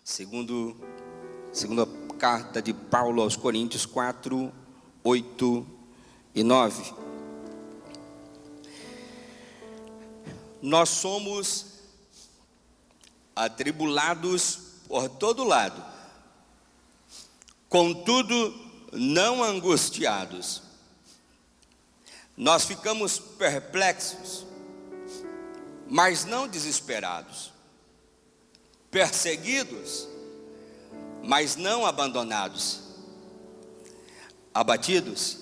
Segunda carta de Paulo aos Coríntios 4, 8 e 9. Nós somos atribulados por todo lado, contudo não angustiados. Nós ficamos perplexos, mas não desesperados, perseguidos, mas não abandonados, abatidos,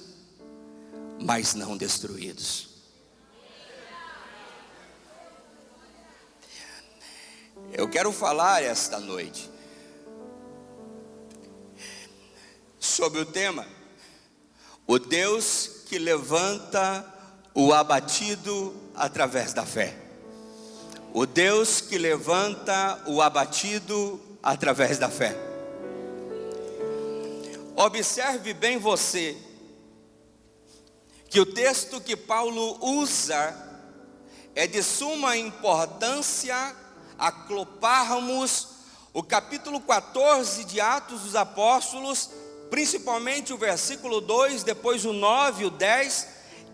mas não destruídos. Eu quero falar esta noite sobre o tema: o Deus que levanta o abatido através da fé. O Deus que levanta o abatido através da fé. Observe bem você, que o texto que Paulo usa é de suma importância acloparmos o capítulo 14 de Atos dos Apóstolos, principalmente o versículo 2, depois o 9, o 10,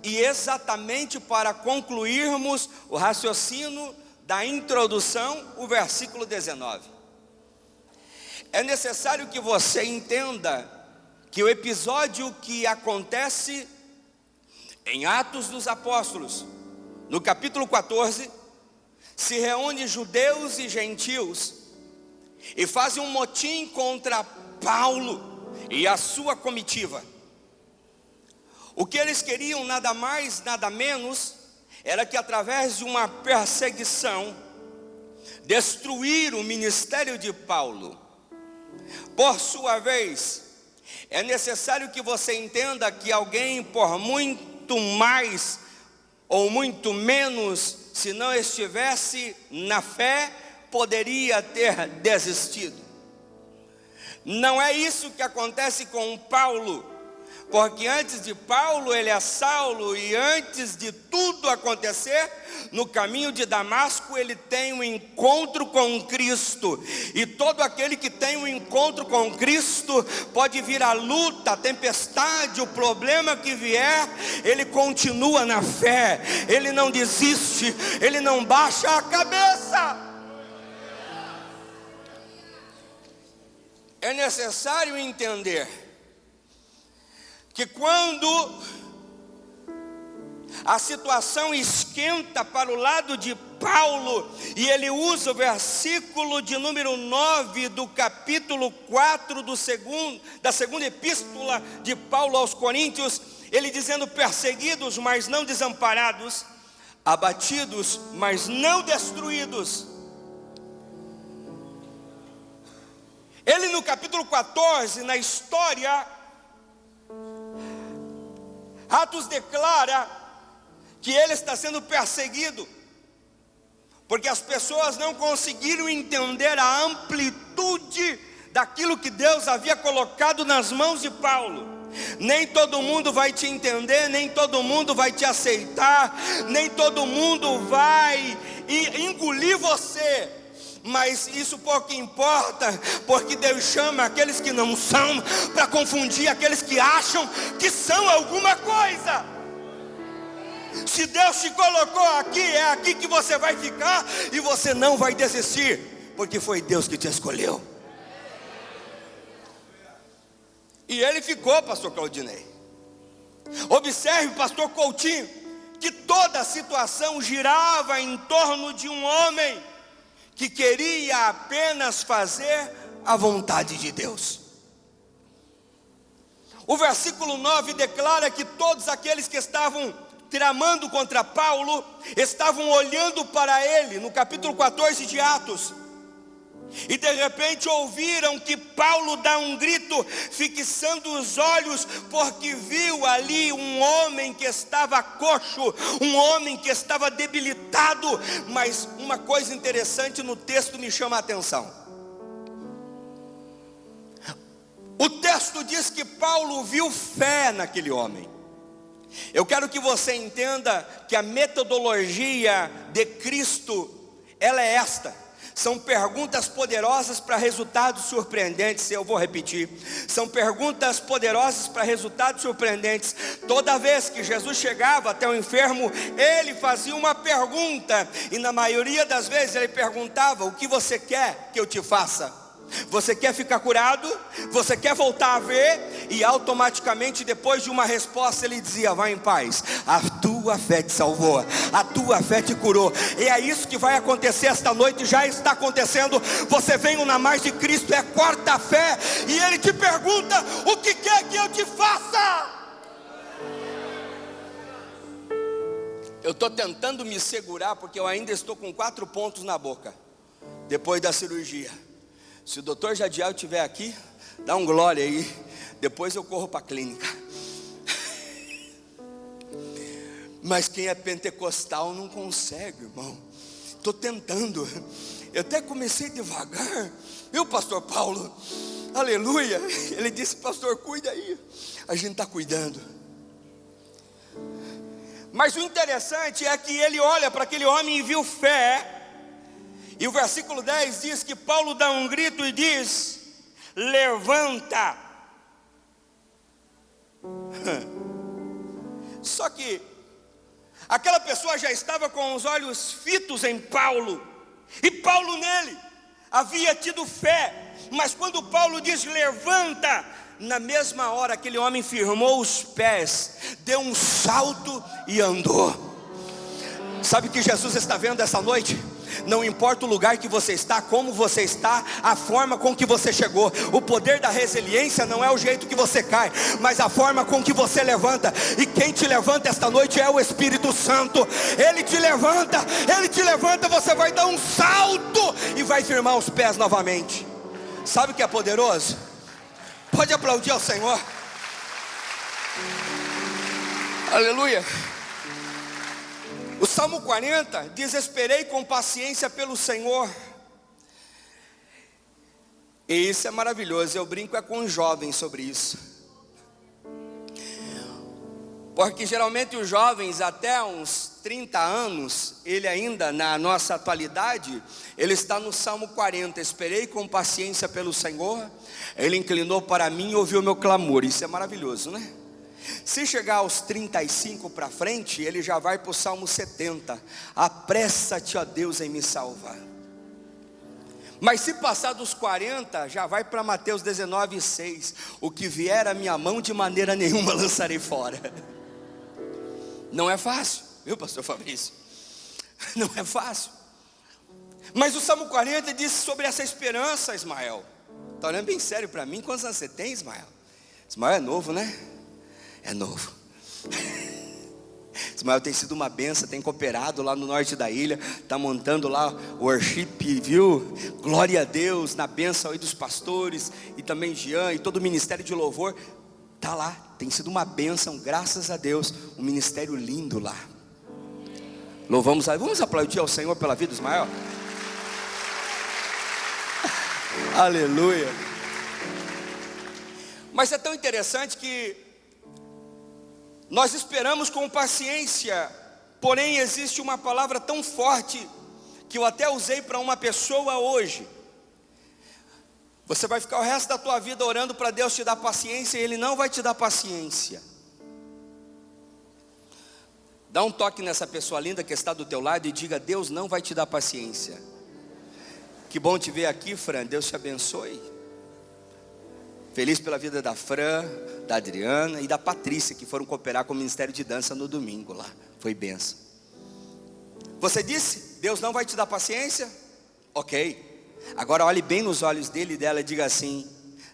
e exatamente para concluirmos o raciocínio da introdução, o versículo 19. É necessário que você entenda que o episódio que acontece em Atos dos Apóstolos, no capítulo 14, se reúne judeus e gentios e fazem um motim contra Paulo e a sua comitiva. O que eles queriam, nada mais, nada menos, era que através de uma perseguição, destruir o ministério de Paulo. Por sua vez, é necessário que você entenda que alguém, por muito mais ou muito menos, se não estivesse na fé, poderia ter desistido. Não é isso que acontece com Paulo, porque antes de Paulo ele é Saulo, e antes de tudo acontecer, no caminho de Damasco ele tem um encontro com Cristo. E todo aquele que tem um encontro com Cristo, pode vir a luta, a tempestade, o problema que vier, ele continua na fé, ele não desiste, ele não baixa a cabeça. É necessário entender que quando a situação esquenta para o lado de Paulo, e ele usa o versículo de número 9 do capítulo 4 da segunda epístola de Paulo aos Coríntios, ele dizendo: perseguidos, mas não desamparados, abatidos, mas não destruídos. Ele no capítulo 14, na história, Atos declara que ele está sendo perseguido, porque as pessoas não conseguiram entender a amplitude daquilo que Deus havia colocado nas mãos de Paulo. Nem todo mundo vai te entender, nem todo mundo vai te aceitar, nem todo mundo vai engolir você. Mas isso pouco importa, porque Deus chama aqueles que não são, para confundir aqueles que acham que são alguma coisa. Se Deus te colocou aqui, é aqui que você vai ficar, e você não vai desistir, porque foi Deus que te escolheu. E ele ficou, pastor Claudinei. Observe, pastor Coutinho, que toda a situação girava em torno de um homem que queria apenas fazer a vontade de Deus. O versículo 9 declara que todos aqueles que estavam tramando contra Paulo estavam olhando para ele, no capítulo 14 de Atos, e de repente ouviram que Paulo dá um grito, fixando os olhos, porque viu ali um homem que estava coxo, um homem que estava debilitado. Mas uma coisa interessante no texto me chama a atenção. O texto diz que Paulo viu fé naquele homem. Eu quero que você entenda que a metodologia de Cristo, ela é esta: São perguntas poderosas para resultados surpreendentes. Eu vou repetir. São perguntas poderosas para resultados surpreendentes. Toda vez que Jesus chegava até o enfermo, ele fazia uma pergunta. E na maioria das vezes ele perguntava: o que você quer que eu te faça? Você quer ficar curado? Você quer voltar a ver? E automaticamente, depois de uma resposta, ele dizia: vai em paz, a tua fé te salvou, a tua fé te curou. E é isso que vai acontecer esta noite, já está acontecendo. Você vem na mais de Cristo, é quarta fé, e ele te pergunta: o que quer que eu te faça? Eu estou tentando me segurar, porque eu ainda estou com 4 pontos na boca, depois da cirurgia. Se o doutor Jadiel estiver aqui, dá um glória aí. Depois eu corro para a clínica. Mas quem é pentecostal não consegue, irmão. Estou tentando. Eu até comecei devagar. Viu, pastor Paulo? Aleluia. Ele disse: pastor, cuida aí. A gente está cuidando. Mas o interessante é que ele olha para aquele homem e viu fé. E o versículo 10 diz que Paulo dá um grito e diz: levanta. Só que aquela pessoa já estava com os olhos fitos em Paulo, e Paulo nele havia tido fé. Mas quando Paulo diz levanta, na mesma hora aquele homem firmou os pés, deu um salto e andou. Sabe o que Jesus está vendo essa noite? Não importa o lugar que você está, como você está, a forma com que você chegou. O poder da resiliência não é o jeito que você cai, mas a forma com que você levanta. E quem te levanta esta noite é o Espírito Santo. Ele te levanta, você vai dar um salto e vai firmar os pés novamente. Sabe o que é poderoso? Pode aplaudir ao Senhor. Aleluia. O Salmo 40 diz: esperei com paciência pelo Senhor. E isso é maravilhoso. Eu brinco com os jovens sobre isso, porque geralmente os jovens até uns 30 anos, ele ainda na nossa atualidade, ele está no Salmo 40. Esperei com paciência pelo Senhor, Ele inclinou para mim e ouviu o meu clamor. Isso é maravilhoso, né? Se chegar aos 35 para frente, ele já vai para o Salmo 70. Apressa-te, ó Deus, em me salvar. Mas se passar dos 40, já vai para Mateus 19:6. O que vier à minha mão, de maneira nenhuma lançarei fora. Não é fácil, viu, pastor Fabrício? Não é fácil. Mas o Salmo 40 diz sobre essa esperança, Ismael. Está olhando bem sério para mim? Quantos anos você tem, Ismael? Ismael é novo, né? É novo. Ismael tem sido uma benção, tem cooperado lá no norte da ilha, está montando lá o worship, viu? Glória a Deus, na benção aí dos pastores, e também Jean, e todo o ministério de louvor, está lá, tem sido uma benção, graças a Deus, um ministério lindo lá. Louvamos a Deus. Vamos aplaudir ao Senhor pela vida do Ismael? Aleluia. Mas é tão interessante que nós esperamos com paciência, porém existe uma palavra tão forte que eu até usei para uma pessoa hoje. Você vai ficar o resto da tua vida orando para Deus te dar paciência, e Ele não vai te dar paciência. Dá um toque nessa pessoa linda que está do teu lado e diga: Deus não vai te dar paciência. Que bom te ver aqui, Fran, Deus te abençoe. Feliz pela vida da Fran, da Adriana e da Patrícia, que foram cooperar com o Ministério de Dança no domingo lá. Foi benção. Você disse: Deus não vai te dar paciência? Ok. Agora olhe bem nos olhos dele e dela e diga assim: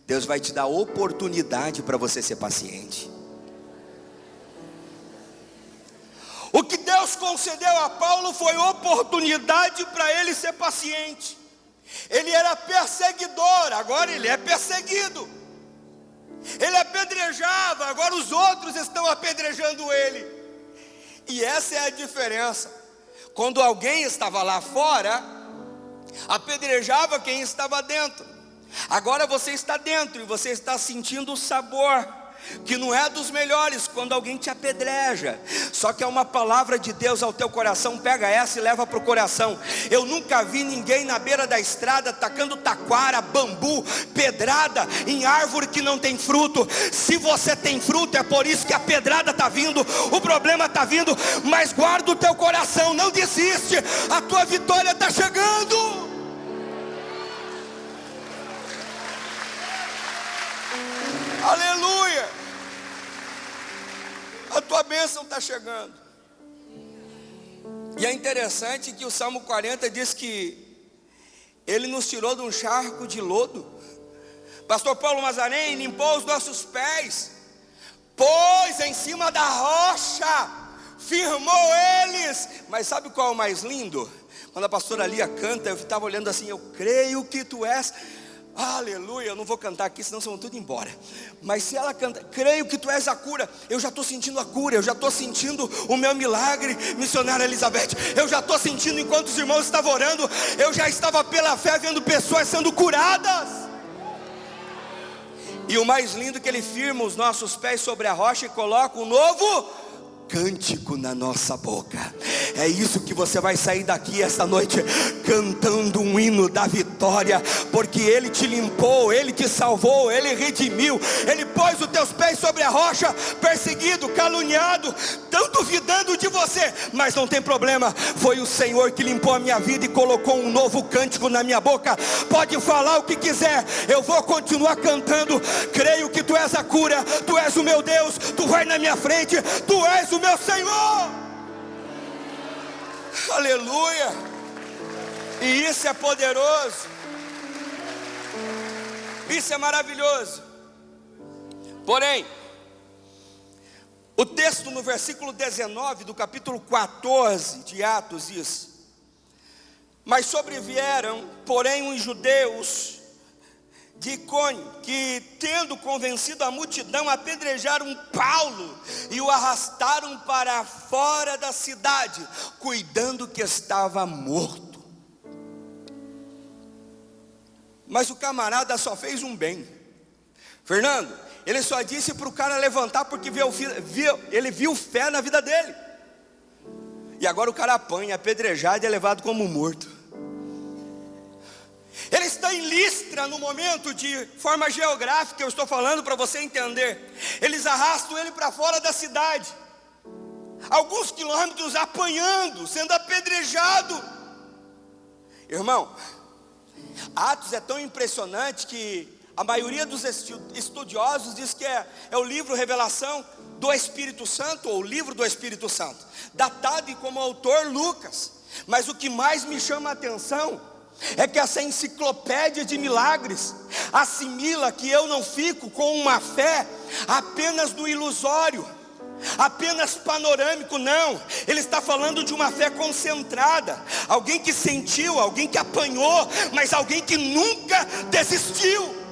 Deus vai te dar oportunidade para você ser paciente. O que Deus concedeu a Paulo foi oportunidade para ele ser paciente. Ele era perseguidor, agora ele é perseguido. Ele apedrejava, agora os outros estão apedrejando ele. E essa é a diferença. Quando alguém estava lá fora, apedrejava quem estava dentro. Agora você está dentro e você está sentindo o sabor. que não é dos melhores, quando alguém te apedreja, só que é uma palavra de Deus ao teu coração. Pega essa e leva para o coração. Eu nunca vi ninguém na beira da estrada tacando taquara, bambu, pedrada em árvore que não tem fruto. Se você tem fruto, é por isso que a pedrada está vindo, o problema está vindo. Mas guarda o teu coração, não desiste, a tua vitória está chegando. Aleluia! A tua bênção está chegando. E é interessante que o Salmo 40 diz que Ele nos tirou de um charco de lodo. Pastor Paulo Mazarém limpou os nossos pés, pôs em cima da rocha, firmou eles. Mas sabe qual é o mais lindo? Quando a pastora Lia canta, eu estava olhando assim: eu creio que tu és... Aleluia, eu não vou cantar aqui, senão vocês vão tudo embora. Mas se ela canta, creio que tu és a cura, eu já estou sentindo a cura, eu já estou sentindo o meu milagre, missionária Elizabeth. Eu já estou sentindo, enquanto os irmãos estavam orando, eu já estava pela fé vendo pessoas sendo curadas. E o mais lindo é que Ele firma os nossos pés sobre a rocha e coloca um novo cântico na nossa boca. É isso que você vai sair daqui esta noite, cantando um hino da vitória, porque Ele te limpou, Ele te salvou, Ele redimiu, Ele pôs os teus pés sobre a rocha, perseguido, caluniado, tão duvidando de você, mas não tem problema, foi o Senhor que limpou a minha vida e colocou um novo cântico na minha boca. Pode falar o que quiser, eu vou continuar cantando. Creio que tu és a cura, tu és o meu Deus, tu vai na minha frente, tu és o meu Senhor. Aleluia. E isso é poderoso, isso é maravilhoso. Porém, o texto no versículo 19 do capítulo 14 de Atos diz: mas sobrevieram, porém, os judeus de Icônio, que tendo convencido a multidão, apedrejaram Paulo e o arrastaram para fora da cidade, cuidando que estava morto. Mas o camarada só fez um bem. Fernando, ele só disse para o cara levantar porque ele viu fé na vida dele. E agora o cara apanha, apedrejado e é levado como morto. Ele está em Listra no momento, de forma geográfica, eu estou falando para você entender. Eles arrastam ele para fora da cidade, alguns quilômetros, apanhando, sendo apedrejado. Irmão, Atos é tão impressionante que a maioria dos estudiosos diz que é o livro Revelação do Espírito Santo, ou o livro do Espírito Santo, datado como autor Lucas. Mas o que mais me chama a atenção é que essa enciclopédia de milagres assimila que eu não fico com uma fé apenas do ilusório, apenas panorâmico. Não, ele está falando de uma fé concentrada, alguém que sentiu, alguém que apanhou, mas alguém que nunca desistiu.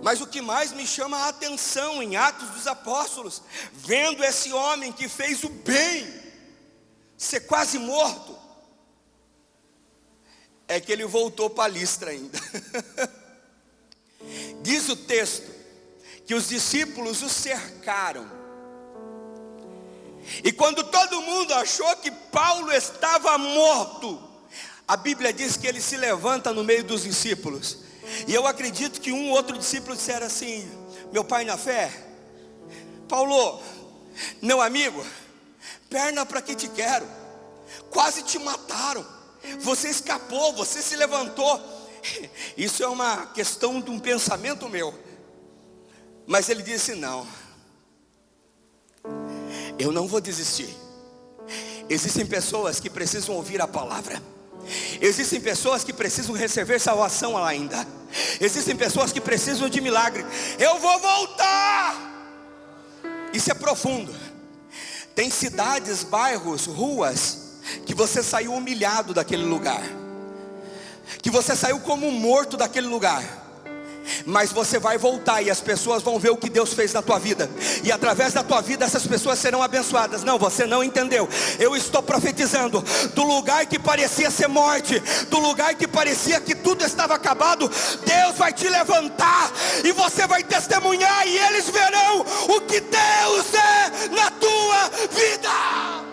Mas o que mais me chama a atenção em Atos dos Apóstolos, vendo esse homem que fez o bem ser quase morto, é que ele voltou para Listra ainda. Diz o texto que os discípulos o cercaram, e quando todo mundo achou que Paulo estava morto, a Bíblia diz que ele se levanta no meio dos discípulos. E eu acredito que um outro discípulo disseram assim: meu pai na fé, Paulo, meu amigo, perna para que te quero, quase te mataram, você escapou, você se levantou. Isso é uma questão de um pensamento meu. Mas ele disse: não, eu não vou desistir. Existem pessoas que precisam ouvir a palavra. Existem pessoas que precisam receber salvação ainda. Existem pessoas que precisam de milagre. Eu vou voltar. Isso é profundo. Tem cidades, bairros, ruas que você saiu humilhado daquele lugar, que você saiu como um morto daquele lugar. Mas você vai voltar e as pessoas vão ver o que Deus fez na tua vida, e através da tua vida essas pessoas serão abençoadas. Não, você não entendeu. Eu estou profetizando, do lugar que parecia ser morte, do lugar que parecia que tudo estava acabado, Deus vai te levantar, e você vai testemunhar, e eles verão o que Deus é na tua vida.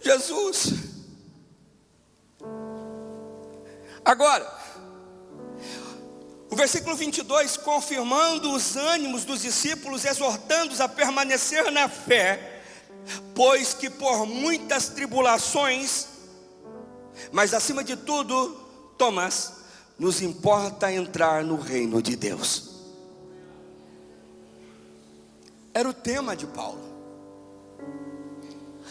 Jesus. Agora, o versículo 22, confirmando os ânimos dos discípulos, exortando-os a permanecer na fé, pois que por muitas tribulações, mas acima de tudo, Tomás, nos importa entrar no reino de Deus. Era o tema de Paulo.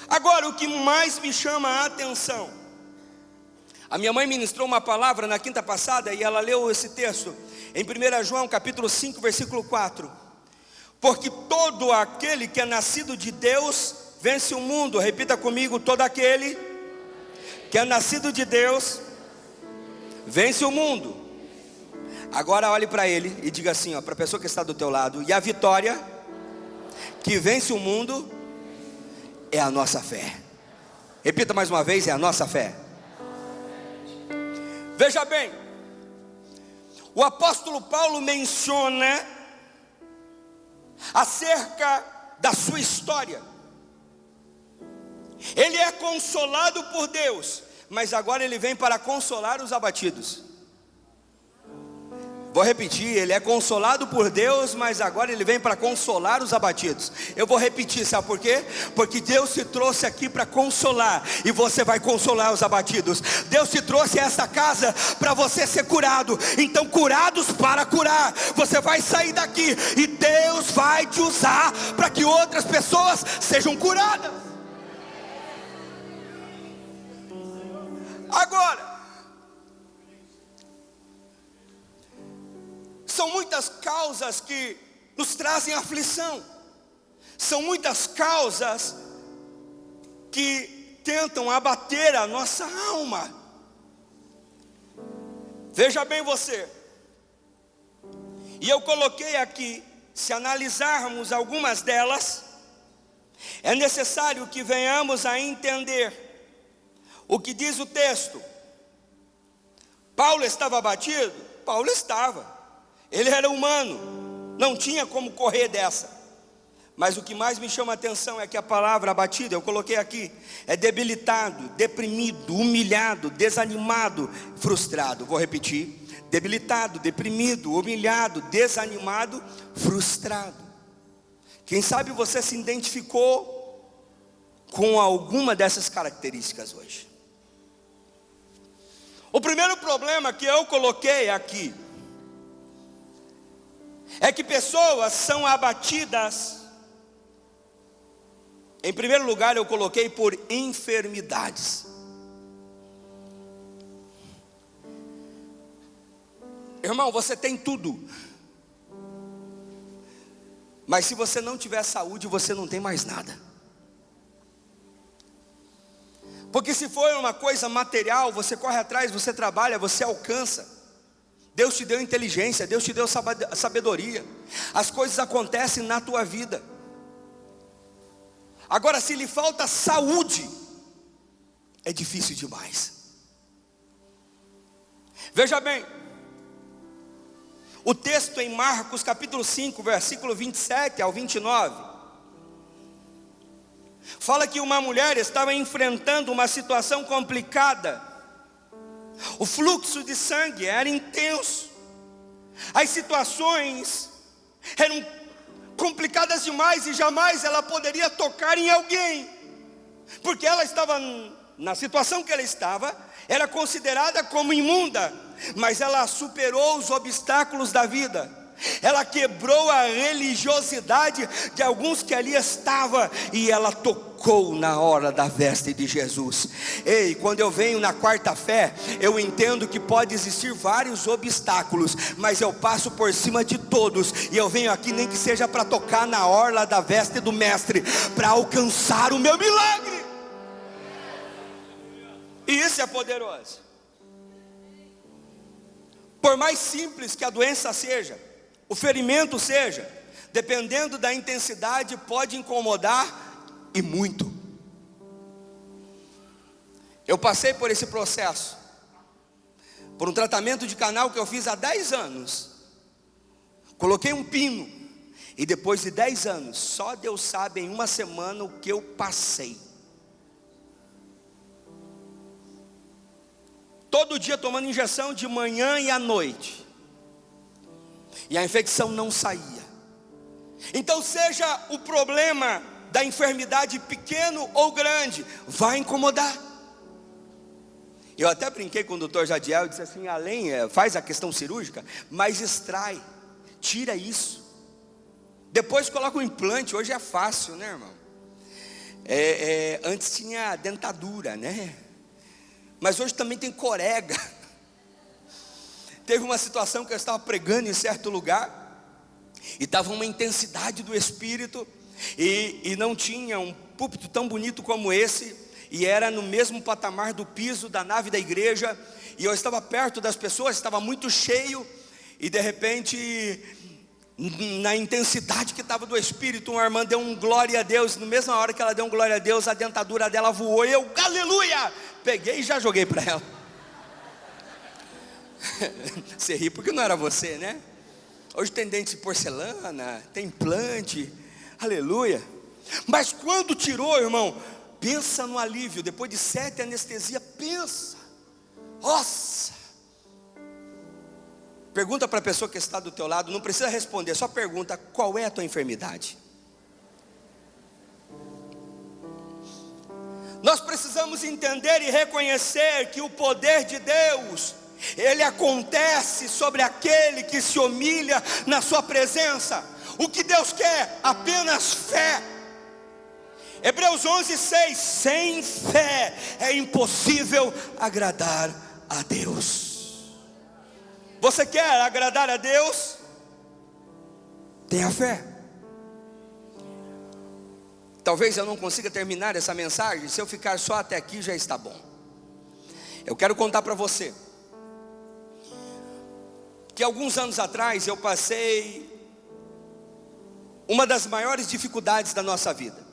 Agora, o que mais me chama a atenção, a minha mãe ministrou uma palavra na quinta passada, e ela leu esse texto em 1 João capítulo 5, versículo 4. Porque todo aquele que é nascido de Deus vence o mundo. Repita comigo: todo aquele que é nascido de Deus vence o mundo. Agora olhe para ele e diga assim, para a pessoa que está do teu lado: e a vitória que vence o mundo é a nossa fé. Repita mais uma vez: é a nossa fé. Veja bem, o apóstolo Paulo menciona acerca da sua história. Ele é consolado por Deus, mas agora ele vem para consolar os abatidos. Vou repetir, ele é consolado por Deus, mas agora ele vem para consolar os abatidos. Eu vou repetir, sabe por quê? Porque Deus te trouxe aqui para consolar, e você vai consolar os abatidos. Deus te trouxe a esta casa para você ser curado, então curados para curar. Você vai sair daqui e Deus vai te usar para que outras pessoas sejam curadas. Agora, são muitas causas que nos trazem aflição. São muitas causas que tentam abater a nossa alma. Veja bem você. E eu coloquei aqui, se analisarmos algumas delas, é necessário que venhamos a entender o que diz o texto. Paulo estava abatido? Paulo estava. Ele era humano, não tinha como correr dessa. Mas o que mais me chama a atenção é que a palavra abatido, eu coloquei aqui, é debilitado, deprimido, humilhado, desanimado, frustrado. Vou repetir: debilitado, deprimido, humilhado, desanimado, frustrado. Quem sabe você se identificou com alguma dessas características hoje. O primeiro problema que eu coloquei aqui é que pessoas são abatidas. Em primeiro lugar, eu coloquei por enfermidades. Irmão, você tem tudo, mas se você não tiver saúde, você não tem mais nada. Porque se for uma coisa material, você corre atrás, você trabalha, você alcança. Deus te deu inteligência, Deus te deu sabedoria. As coisas acontecem na tua vida. Agora, se lhe falta saúde, é difícil demais. Veja bem, o texto em Marcos capítulo 5, versículo 27 ao 29, fala que uma mulher estava enfrentando uma situação complicada. O fluxo de sangue era intenso, as situações eram complicadas demais, e jamais ela poderia tocar em alguém, porque ela estava, na situação que ela estava, era considerada como imunda. Mas ela superou os obstáculos da vida. Ela quebrou a religiosidade de alguns que ali estavam, e ela tocou na hora da veste de Jesus. Ei, quando eu venho na quarta fé, eu entendo que pode existir vários obstáculos, mas eu passo por cima de todos, e eu venho aqui nem que seja para tocar na orla da veste do mestre, para alcançar o meu milagre. Isso é poderoso. Por mais simples que a doença seja, o ferimento seja, dependendo da intensidade, pode incomodar e muito. Eu passei por esse processo, por um tratamento de canal que eu fiz há 10 anos. Coloquei um pino, e depois de 10 anos, só Deus sabe em uma semana o que eu passei. Todo dia tomando injeção de manhã e à noite, e a infecção não saía. Então seja o problema da enfermidade pequeno ou grande, vai incomodar. Eu até brinquei com o doutor Jadiel, disse assim, faz a questão cirúrgica, mas extrai, tira isso, depois coloca um implante. Hoje é fácil, né, irmão? Antes tinha dentadura, né? Mas hoje também tem corega. Teve uma situação que eu estava pregando em certo lugar, e estava uma intensidade do Espírito, e não tinha um púlpito tão bonito como esse, e era no mesmo patamar do piso da nave da igreja, e eu estava perto das pessoas, estava muito cheio, e de repente, na intensidade que estava do Espírito, uma irmã deu um glória a Deus. Na mesma hora que ela deu um glória a Deus, a dentadura dela voou, e eu, aleluia, peguei e já joguei para ela. Você ri porque não era você, né? Hoje tem dente de porcelana, tem implante, aleluia. Mas quando tirou, irmão, pensa no alívio. Depois de 7 anestesia, pensa, nossa. Pergunta para a pessoa que está do teu lado, não precisa responder, só pergunta, qual é a tua enfermidade? Nós precisamos entender e reconhecer que o poder de Deus, ele acontece sobre aquele que se humilha na sua presença. O que Deus quer? Apenas fé. Hebreus 11:6, sem fé é impossível agradar a Deus. Você quer agradar a Deus? Tenha fé. Talvez eu não consiga terminar essa mensagem, se eu ficar só até aqui já está bom. Eu quero contar para você que alguns anos atrás eu passei uma das maiores dificuldades da nossa vida.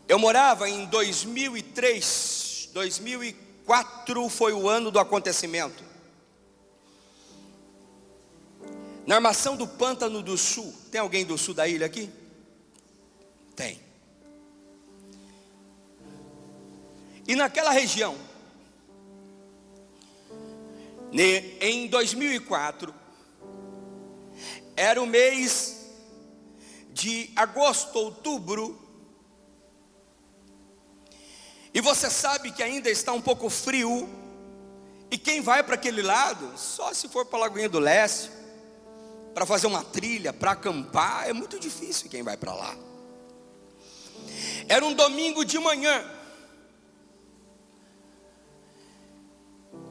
Eu morava em 2003, 2004 foi o ano do acontecimento, na armação do Pântano do Sul. Tem alguém do sul da ilha aqui? Tem. E naquela região, em 2004, era o mês de agosto, outubro, e você sabe que ainda está um pouco frio, e quem vai para aquele lado, só se for para a Lagoinha do Leste, para fazer uma trilha, para acampar, é muito difícil quem vai para lá. Era um domingo de manhã,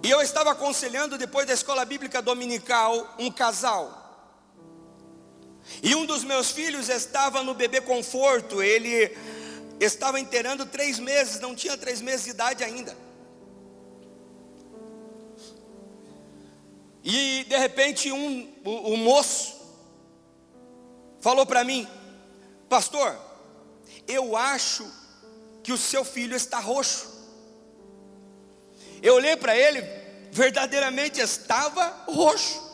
e eu estava aconselhando depois da escola bíblica dominical um casal, e um dos meus filhos estava no bebê conforto. Ele estava inteirando 3 meses, não tinha 3 meses de idade ainda. E de repente o moço falou para mim: pastor, eu acho que o seu filho está roxo. Eu olhei para ele, verdadeiramente estava roxo,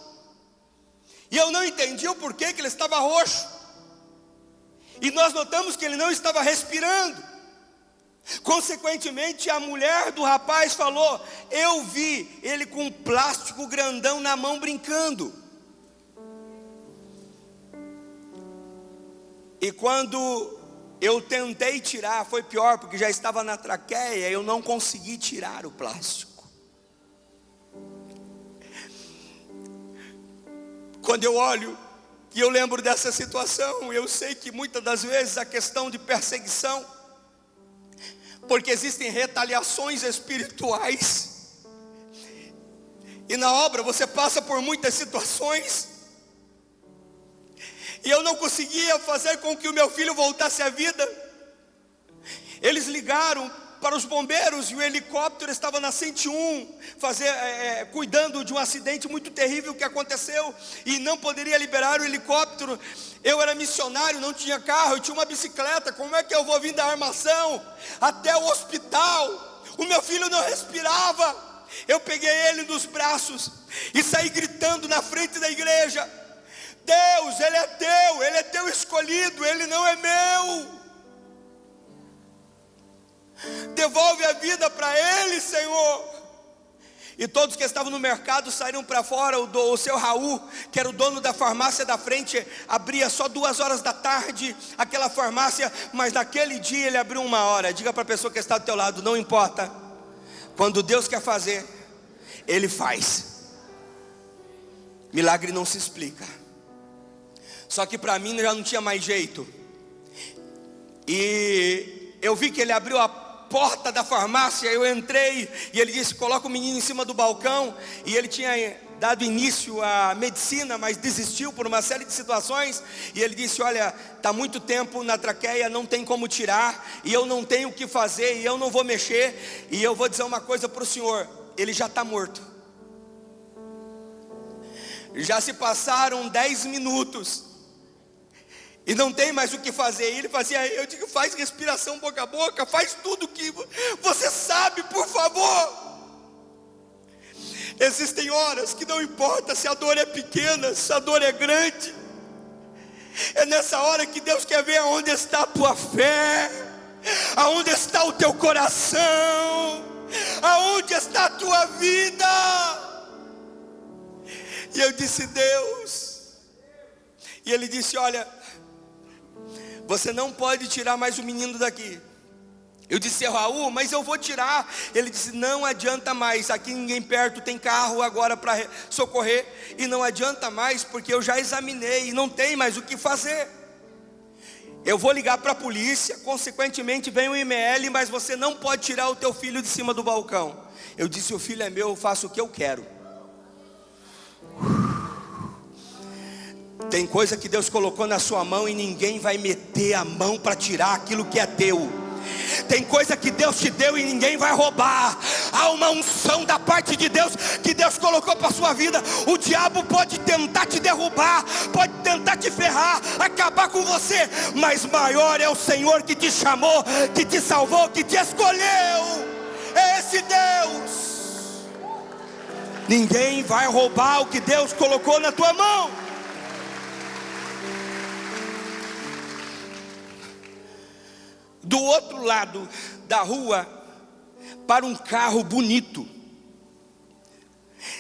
e eu não entendi o porquê que ele estava roxo. E nós notamos que ele não estava respirando. Consequentemente, a mulher do rapaz falou: eu vi ele com um plástico grandão na mão brincando. E quando eu tentei tirar, foi pior, porque já estava na traqueia, eu não consegui tirar o plástico. Quando eu olho e eu lembro dessa situação, eu sei que muitas das vezes a questão de perseguição, porque existem retaliações espirituais, e na obra você passa por muitas situações, e eu não conseguia fazer com que o meu filho voltasse à vida. Eles ligaram para os bombeiros, e o helicóptero estava na 101, cuidando de um acidente muito terrível que aconteceu, e não poderia liberar o helicóptero. Eu era missionário, não tinha carro, eu tinha uma bicicleta. Como é que eu vou vir da Armação até o hospital? O meu filho não respirava. Eu peguei ele nos braços e saí gritando na frente da igreja: Deus, Ele é teu escolhido, Ele não é meu. Devolve a vida para Ele, Senhor. E todos que estavam no mercado saíram para fora. O seu Raul, que era o dono da farmácia da frente, abria só 2 horas da tarde aquela farmácia, mas naquele dia ele abriu 1 hora. Diga para a pessoa que está do teu lado: não importa, quando Deus quer fazer, Ele faz. Milagre não se explica. Só que para mim já não tinha mais jeito. E eu vi que ele abriu a porta da farmácia. Eu entrei e ele disse: coloca o menino em cima do balcão. E ele tinha dado início à medicina, mas desistiu por uma série de situações. E ele disse: olha, está muito tempo na traqueia, não tem como tirar, e eu não tenho o que fazer, e eu não vou mexer. E eu vou dizer uma coisa para o senhor: ele já está morto. Já se passaram 10 minutos e não tem mais o que fazer. E ele fazia, eu digo: faz respiração boca a boca, faz tudo que você sabe, por favor. Existem horas que não importa se a dor é pequena, se a dor é grande. É nessa hora que Deus quer ver aonde está a tua fé, aonde está o teu coração, aonde está a tua vida. E eu disse: Deus. E ele disse: olha, você não pode tirar mais o menino daqui. Eu disse: Raul, mas eu vou tirar. Ele disse: não adianta mais, aqui ninguém perto tem carro agora para socorrer. E não adianta mais, porque eu já examinei e não tem mais o que fazer. Eu vou ligar para a polícia, consequentemente vem o IML, mas você não pode tirar o teu filho de cima do balcão. Eu disse: o filho é meu, eu faço o que eu quero. Tem coisa que Deus colocou na sua mão e ninguém vai meter a mão para tirar aquilo que é teu. Tem coisa que Deus te deu e ninguém vai roubar. Há uma unção da parte de Deus que Deus colocou para a sua vida. O diabo pode tentar te derrubar, pode tentar te ferrar, acabar com você, mas maior é o Senhor que te chamou, que te salvou, que te escolheu. É esse Deus. Ninguém vai roubar o que Deus colocou na tua mão. Do outro lado da rua, para um carro bonito,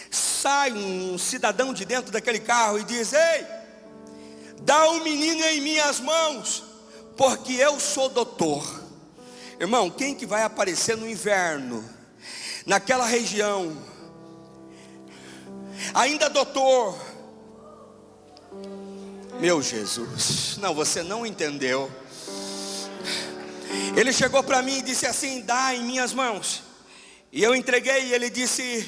sai um cidadão de dentro daquele carro e diz: ei, dá o menino em minhas mãos, porque eu sou doutor. Irmão, quem que vai aparecer no inverno, naquela região, ainda doutor? Meu Jesus, não, você não entendeu. Ele chegou para mim e disse assim: dá em minhas mãos. E eu entreguei, e ele disse: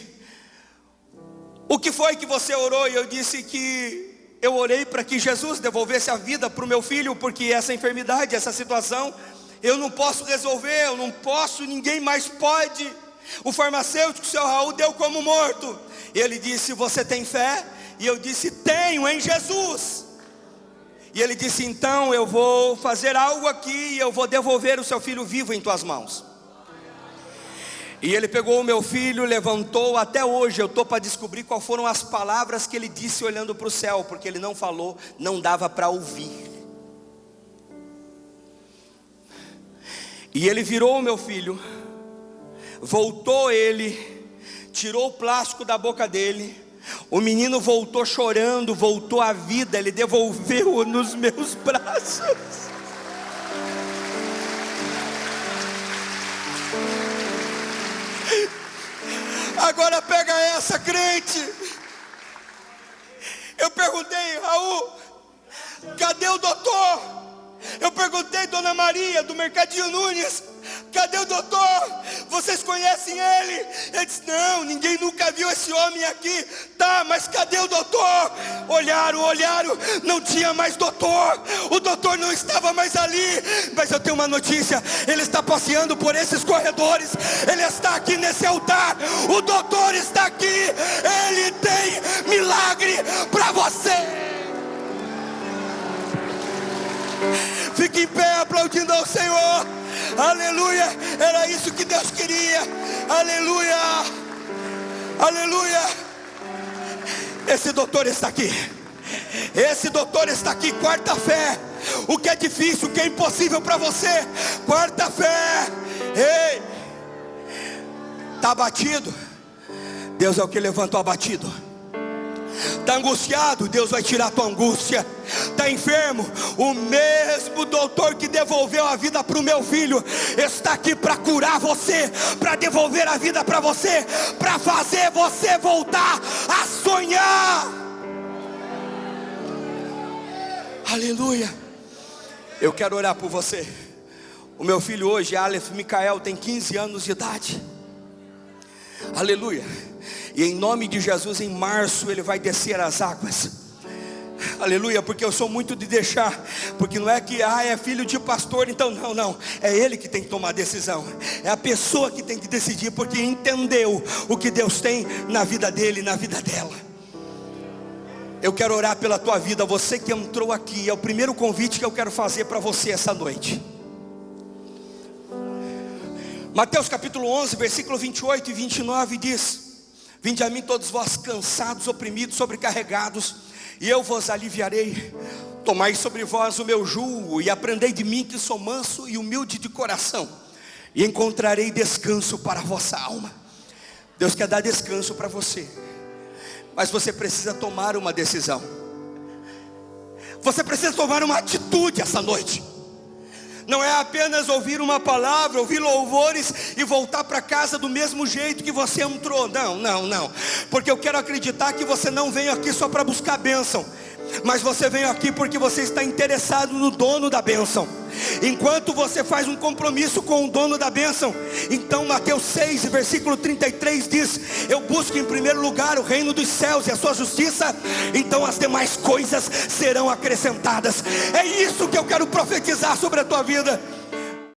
o que foi que você orou? E eu disse que eu orei para que Jesus devolvesse a vida para o meu filho, porque essa enfermidade, essa situação, eu não posso resolver, eu não posso, ninguém mais pode. O farmacêutico, o seu Raul, deu como morto. E ele disse: você tem fé? E eu disse: tenho, em Jesus. E ele disse: então eu vou fazer algo aqui, e eu vou devolver o seu filho vivo em tuas mãos. E ele pegou o meu filho, levantou. Até hoje eu estou para descobrir quais foram as palavras que ele disse olhando para o céu, porque ele não falou, não dava para ouvir. E ele virou o meu filho, voltou ele, tirou o plástico da boca dele. O menino voltou chorando, voltou à vida. Ele devolveu nos meus braços. Agora pega essa, crente. Eu perguntei: Raul, cadê o doutor? Eu perguntei: Dona Maria do Mercadinho Nunes, cadê o doutor? vocês conhecem ele? Ele disse: não, ninguém nunca viu esse homem aqui. Tá, mas cadê o doutor? Olharam, não tinha mais doutor. O doutor não estava mais ali. Mas eu tenho uma notícia: ele está passeando por esses corredores. Ele está aqui nesse altar. O doutor está aqui. Ele tem milagre para você. Fique em pé aplaudindo ao Senhor. Aleluia. Era isso que Deus queria. Aleluia. Aleluia. Esse doutor está aqui. Esse doutor está aqui. Quarta fé. O que é difícil, o que é impossível para você. Quarta fé. Ei, está abatido? Deus é o que levanta o abatido. Está angustiado? Deus vai tirar a tua angústia. Está enfermo? O mesmo doutor que devolveu a vida para o meu filho está aqui para curar você, para devolver a vida para você, para fazer você voltar a sonhar. Aleluia. Eu quero orar por você. O meu filho hoje, Aleph Micael, tem 15 anos de idade. Aleluia. E em nome de Jesus, em março ele vai descer as águas. Aleluia, porque eu sou muito de deixar. Porque não é que é filho de pastor, então não. É ele que tem que tomar a decisão. É a pessoa que tem que decidir, porque entendeu o que Deus tem na vida dele e na vida dela. Eu quero orar pela tua vida. Você que entrou aqui, é o primeiro convite que eu quero fazer para você essa noite. Mateus capítulo 11, versículo 28 e 29 diz: vinde a mim todos vós cansados, oprimidos, sobrecarregados, e eu vos aliviarei. Tomai sobre vós o meu jugo e aprendei de mim, que sou manso e humilde de coração, e encontrarei descanso para a vossa alma. Deus quer dar descanso para você, mas você precisa tomar uma decisão. Você precisa tomar uma atitude essa noite. Não é apenas ouvir uma palavra, ouvir louvores e voltar para casa do mesmo jeito que você entrou. Não. Porque eu quero acreditar que você não veio aqui só para buscar bênção, mas você veio aqui porque você está interessado no dono da bênção. Enquanto você faz um compromisso com o dono da bênção, então Mateus 6, versículo 33 diz: eu busco em primeiro lugar o reino dos céus e a sua justiça, então as demais coisas serão acrescentadas. É isso que eu quero profetizar sobre a tua vida.